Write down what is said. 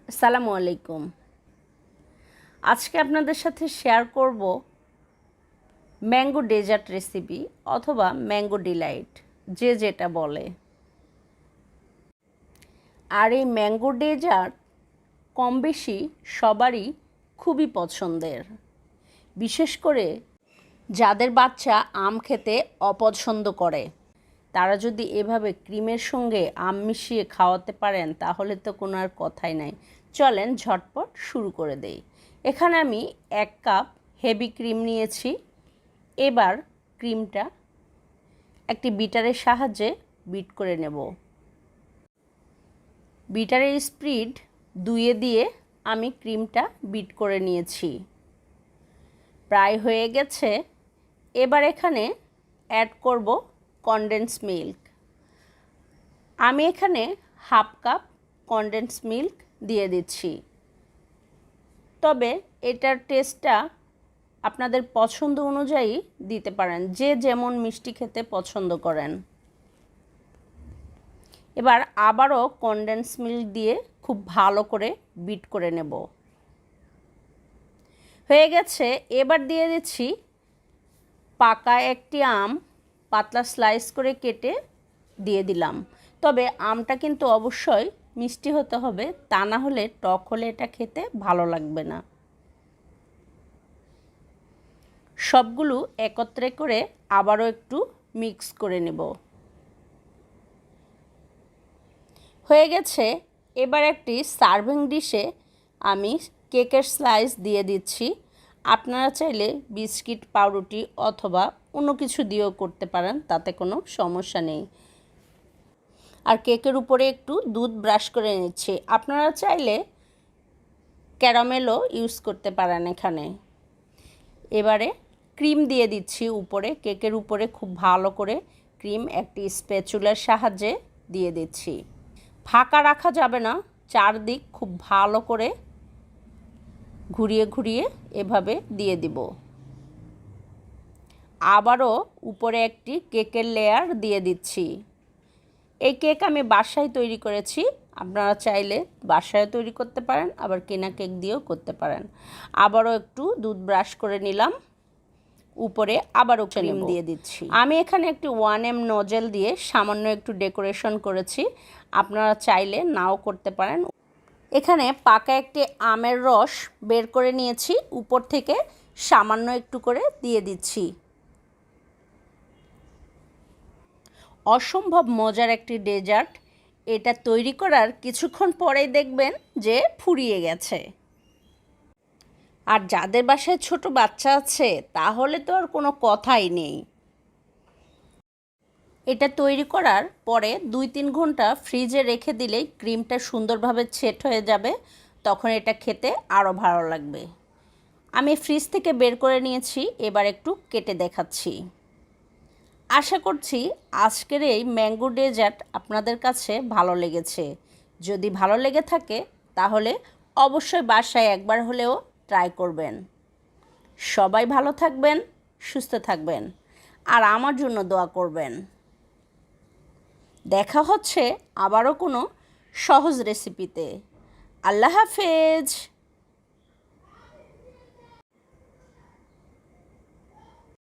আসসালামু আলাইকুম। আজকে আপনাদের সাথে শেয়ার করব ম্যাঙ্গো ডেজার্ট রেসিপি অথবা ম্যাঙ্গো ডিলাইট, যে যেটা বলে। আর এই ম্যাঙ্গো ডেজার্ট কম বেশি সবারই খুবই পছন্দের, বিশেষ করে যাদের বাচ্চা আম খেতে অপছন্দ করে তারা যদি এভাবে ক্রিমের সঙ্গে আম মিশিয়ে খাওয়াতে পারেন তাহলে তো কোনো আর কথাই নাই। চলেন ঝটপট শুরু করে দেই। এখানে আমি 1 কাপ হেভি ক্রিম নিয়েছি। এবার ক্রিমটা একটি বিটারের সাহায্যে বিট করে নেব। বিটারের স্পিড 2-এ দিয়ে আমি ক্রিমটা বিট করে নিয়েছি। প্রায় হয়ে গেছে। এবার এখানে অ্যাড করব কনডেন্স মিল্ক। আমি এখানে 1/2 কাপ কনডেন্স মিল্ক দিয়ে দিচ্ছি। তবে এটার টেস্টটা আপনাদের পছন্দ অনুযায়ী দিতে পারেন, যে যেমন মিষ্টি খেতে পছন্দ করেন। এবার আবারও কনডেন্স মিল্ক দিয়ে খুব ভালো করে বিট করে নেব। হয়ে গেছে। এবার দিয়ে দিচ্ছি পাকা একটি আম, পাতলা স্লাইস করে কেটে দিয়ে দিলাম। তবে আমটা কিন্তু অবশ্যই মিষ্টি হতে হবে, তা না হলে টক হলে এটা খেতে ভালো লাগবে না। সবগুলো একত্রে করে আবারও একটু মিক্স করে নেব। হয়ে গেছে। এবার একটি সার্ভিং ডিশে আমি কেকের স্লাইস দিয়ে দিচ্ছি। আপনারা চাইলে বিস্কিট, পাউরুটি অথবা অন্য কিছু দিয়েও করতে পারেন, তাতে কোনো সমস্যা নেই। আর কেকের উপরে একটু দুধ ব্রাশ করে নিচ্ছি। আপনারা চাইলে ক্যারামেলও ইউজ করতে পারেন এখানে। এবারে ক্রিম দিয়ে দিচ্ছি উপরে, কেকের উপরে খুব ভালো করে ক্রিম একটি স্প্যাচুলার সাহায্যে দিয়ে দিচ্ছি। ফাঁকা রাখা যাবে না, চারদিক খুব ভালো করে ঘুরিয়ে ঘুরিয়ে এভাবে দিয়ে দিব। আবারও উপরে একটি কেকের লেয়ার দিয়ে দিচ্ছি। এই কেক আমি বাসায় তৈরি করেছি, আপনারা চাইলে বাসায় তৈরি করতে পারেন, আবার কেনা কেক দিয়েও করতে পারেন। আবারও একটু দুধ ব্রাশ করে নিলাম, উপরে আবারও ক্রিম দিয়ে দিচ্ছি। আমি এখানে একটি 1M নজেল দিয়ে সামান্য একটু ডেকোরেশন করেছি, আপনারা চাইলে নাও করতে পারেন। এখানে পাকা একটি আমের রস বের করে নিয়েছি, উপর থেকে সামান্য একটু করে দিয়ে দিচ্ছি। অসম্ভব মজার একটি ডেজার্ট। এটা তৈরি করার কিছুক্ষণ পরেই দেখবেন যে ফুরিয়ে গেছে। আর যাদের বাসায় ছোট বাচ্চা আছে তাহলে তো আর কোনো কথাই নেই। এটা তৈরি করার পরে 2-3 ঘন্টা ফ্রিজে রেখে দিলেই ক্রিমটা সুন্দরভাবে সেট হয়ে যাবে, তখন এটা খেতে আরও ভালো লাগবে। আমি ফ্রিজ থেকে বের করে নিয়েছি, এবার একটু কেটে দেখাচ্ছি। আশা করছি আজকের এই ম্যাঙ্গো ডেজার্ট আপনাদের কাছে ভালো লেগেছে। যদি ভালো লেগে থাকে তাহলে অবশ্যই বাসায় একবার হলেও ট্রাই করবেন। সবাই ভালো থাকবেন, সুস্থ থাকবেন, আর আমার জন্য দোয়া করবেন। দেখা হচ্ছে আবারও কোনো সহজ রেসিপিতে। আল্লাহ হাফেজ।